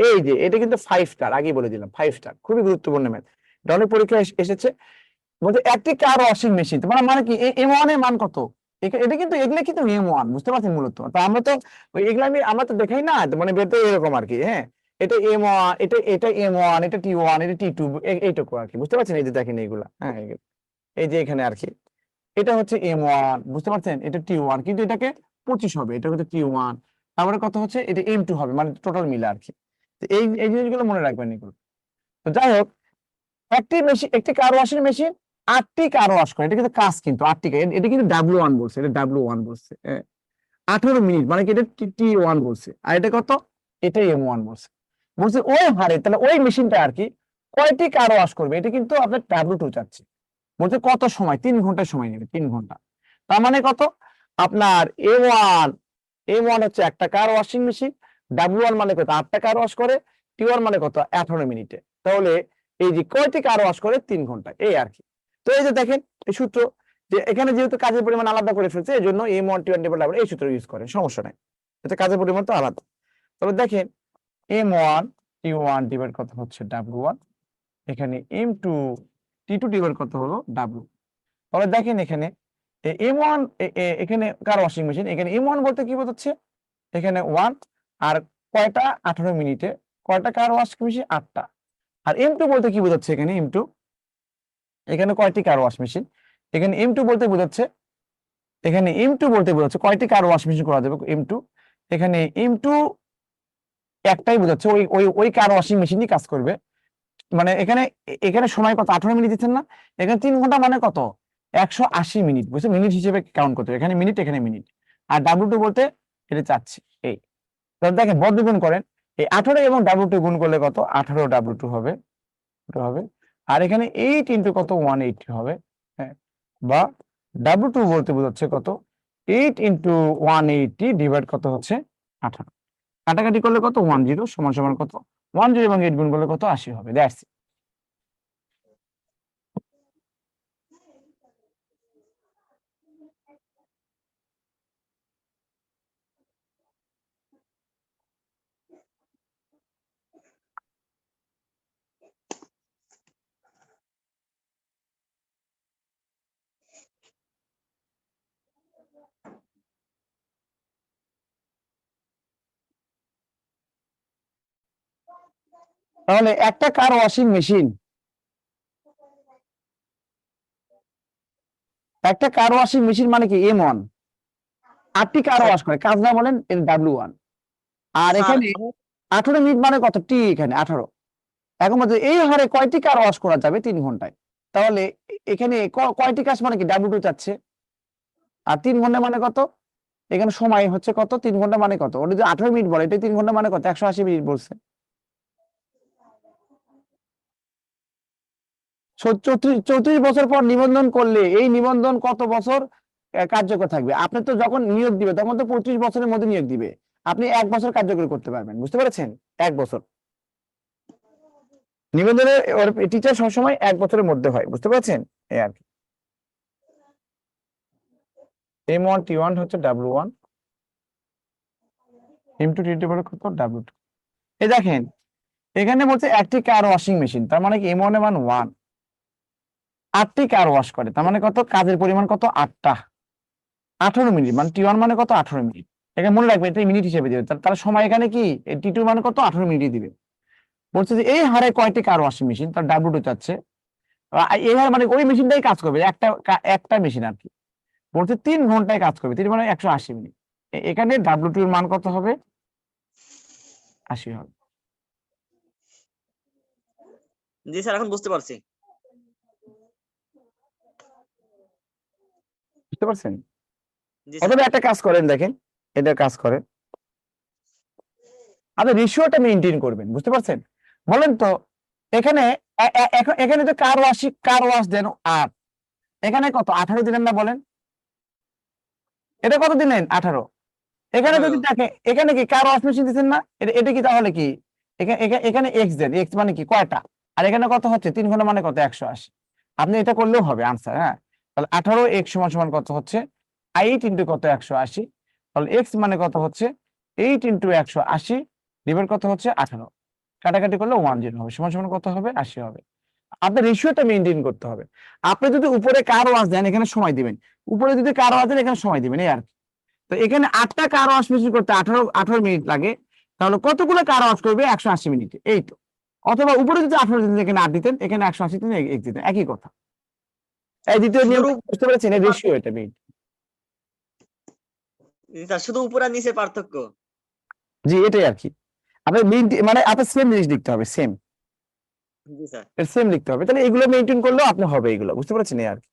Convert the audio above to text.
এই যে এটা কিন্তু 5 স্টার, আগে বলে দিলাম 5 স্টার, খুবই গুরুত্বপূর্ণ ম্যাথ। এটা অনেক পরীক্ষায় এসেছে। বলতে একটি কার ওয়াশিং মেশিন, তোমার মানে কি M1 এর মান কত? এটা কিন্তু এগুলো কিন্তু M1, বুঝতে পারছেন মূলত। তো আমরা তো এগুলো আমরা তো দেখাই না, তো মানে বের এরকম আর কি। হ্যাঁ, এটা M1, এটা M1, এটা T1, এটা T2, এইটুকু আর কি, বুঝতে পারছেন? এই যে দেখেন এইগুলা, হ্যাঁ এই যে এখানে আর কি, এটা হচ্ছে M1, বুঝতে পারছেন? এটা T1, কিন্তু এটাকে 25 হবে, এটা হচ্ছে T1। তারপরে কত হচ্ছে, এটা M2 হবে, মানে টোটাল মিলে আর কি। তো এই এই জিনিসগুলো মনে রাখবেন এগুলো। তো যাই হোক, একটি কার ওয়াশিং মেশিন 8টি কার ওয়াশ করে, এটা কিন্তু কাজ, কিন্তু 8টি, এটা কিন্তু W1 বলছে, এটা W1 বলছে। 18 মিনিট, মানে কি এটা T1 বলছে। আর এটা কত? এটা M1 বলছে। বলছে ওই হারে, তাহলে ওই মেশিনটা আর কি কয়টি কার ওয়াশ করবে, এটা কিন্তু আপনার W2 চাচ্ছে। বলছে কত সময়, 3 ঘন্টা সময় নেবে, 3 ঘন্টা। তার মানে কত, আপনার M1 হচ্ছে একটা কার ওয়াশিং মেশিন, W1 মানে কত, 8টা কার ওয়াশ করে, T1 মানে কত, 18 মিনিটে। তাহলে এই যে কয়টি কার ওয়াশ করে 3 ঘন্টায়, এই আর কি। তো এই যে দেখেন এই সূত্র, যে এখানে যেহেতু কাজের পরিমাণ আলাদা করে ফেলছে, এই জন্য M1 T1 এই সূত্র ইউজ করেন, সমস্যা নাই। এটা কাজের পরিমাণ তো আলাদা। তবে দেখেন M1 T1 ডিভাইড কত হচ্ছে W1, এখানে M2 T2 ডিভাইড কত হলো W। তাহলে দেখেন এখানে M1, এখানে কার ওয়াশিং মেশিন, এখানে M1 বলতে কি বোঝাচ্ছে, এখানে 1, আর কয়টা, 18 মিনিটে কয়টা কার ওয়াশ মেশিন, 8টা। আর M2 বলতে কি বোঝাচ্ছে, এখানে M2, এখানে কয়টি কার ওয়াশ মেশিন, এখানে M2 বলতে বোঝাচ্ছে, এখানে M2 বলতে বোঝাচ্ছে কয়টি কার ওয়াশ মেশিন করা যাবে M2, এখানে M2 একটাই বোঝাচ্ছে, ওই ওই ওই কার ওয়াশিং মেশিনই কাজ করবে। মানে এখানে এখানে সময় কত, 18 মিনিট দিচ্ছেন না, এখানে 3 ঘন্টা মানে কত, 180 মিনিট, বুঝছো? মিনিট হিসেবে কাউন্ট করতে হবে, এখানে মিনিট, এখানে মিনিট। আর W2 বলতে এটা চাচ্ছি এই। তাহলে দেখেন বর্গমূল করেন, এই 18 এবং W2 গুণ করলে কত, 18 W2 হবে, এটা হবে। আর এখানে 8 ইন্টু কত, 180 হবে। হ্যাঁ, বা W2 বলতে বোঝাচ্ছে কত, 8 ইন্টু 180 ডিভাইড কত হচ্ছে 18। কাটাকাটি করলে কত, 10 সমান সমান কত, 10 এবং 8 গুণ করলে কত, 80 হবে। That's it. তাহলে একটা কার ওয়াশিং মেশিন, একটা কার ওয়াশিং মেশিন মানে কি M1, 8টি কার স্যার ওয়াশ করে, কাজ না বলেন এর W1। আর স্যার এখানে 18 মিনিট মানে কত, টি এখানে 18। এখন বলছে এই হারে কয়টি কার ওয়াশ করা যাবে 3 ঘন্টায়। তাহলে এখানে কয়টি কাজ মানে কি W2 চাচ্ছে। আর 3 ঘন্টা মানে কত, এখানে সময় হচ্ছে কত, 3 ঘন্টা মানে কত, ওটা যে 18 মিনিট বলে, এটা 3 ঘন্টা মানে কত, 180 মিনিট বলছে। 34 বছর পর নিবন্ধন করলে এই নিবন্ধন কত বছর কার্যকর থাকবে। আপনি তো যখন নিয়োগ দিবে তখন তো 35 বছরের মধ্যে নিয়োগ দিবে, আপনি 1 বছর কার্যকর করতে পারবেন, বুঝতে পেরেছেন? 1 বছর নিবন্ধনের টিচার সবসময় 1 বছরের মধ্যে হয়, বুঝতে পারছেন? এই আর কি। M1 T1 হচ্ছে W1, M2 T2 কত, W2। এই দেখেন এখানে বলছে একটি কার ওয়াশিং মেশিন, তার মানে কি M1 এর মান 1, 8টি কার ওয়াশ করে, তার মানে কত, কাজের পরিমাণ কত, 8টা, 18 মিনিট, মানে T1 মানে কত, 18 মিনিট। এখানে মনে রাখবেন এটা মিনিট হিসেবে দিবে, তার সময় এখানে কি T2 মানে কত, 18 মিনিটই দিবে। বলছে যে এই হারে কয়টি কার ওয়াশিং মেশিন, তার W2 চাচ্ছে। এই হারে মানে ওই মেশিনটাই কাজ করবে, একটা মেশিন আর কি। বলছে 3 ঘন্টায় কাজ করবে, 3 মানে 180 মিনিট। এখানে W2 এর মান কত হবে, 80 হবে। জি স্যার, এখন বুঝতে পারছি। বুঝতে পারছেন? জি স্যার। অথবা একটা কাজ করেন, দেখেন এটা কাজ করেন, আপনি রেশিওটা মেনটেন করবেন, বুঝতে পারছেন? বলেন তো এখানে এখানে তো কার ওয়াশ দেন 8, এখানে কত, 18 দিলেন না বলেন? এটা কত দিলেন, 18। এখানে 18। যদি দেখে এখানে কি কার ওয়াশ মেশিন দিচ্ছেন না, এটা কি তাহলে কি, এখানে এক্স দেন, এক্স মানে কি কয়টা, আর এখানে কত হচ্ছে 3 ঘন্টা মানে কত, 180। আপনি এটা করলেও হবে আনসার। হ্যাঁ, তাহলে 18 এক্স সমান সমান কত হচ্ছে, 8 ইন্টু কত, 180। তাহলে এক্স মানে কত হচ্ছে 8 ইন্টু 180, ডিভাইড কত হচ্ছে 18, কাটাকাটি করলে 10 হবে, সমান সমান কত হবে 80 হবে। আপনার রেশিওটা মেনটেন করতে হবে। আপনি যদি উপরে কার ওয়াশ দেন এখানে সময় দিবেন, উপরে যদি কার ওয়াশ দেন এখানে সময় দিবেন, এই আর কি। তো এখানে 8টা কার ওয়াশ মেশিন করতে 18 মিনিট লাগে, তাহলে কতগুলো কার ওয়াশ করবে 180 মিনিটে, এই তো। অথবা উপরে যদি 18 দিতেন এখানে 8 দিতেন, এখানে 180 দিতেন, এক দিতেন, একই কথা। এই দ্বিতীয় নিয়ম শুধু বুঝতে পেরেছেন, এই রেশিও এটা মেইন। জি স্যার, শুধু উপর আর নিচে পার্থক্য। জি এটাই আর কি। আপনার মেইন মানে আপনার সেম জিনিস লিখতে হবে, সেম জি স্যার। সেম লিখতে হবে, তাহলে এগুলো মেনটেন করলেও আপনি হবে, এগুলো বুঝতে পারছেন এই আর কি।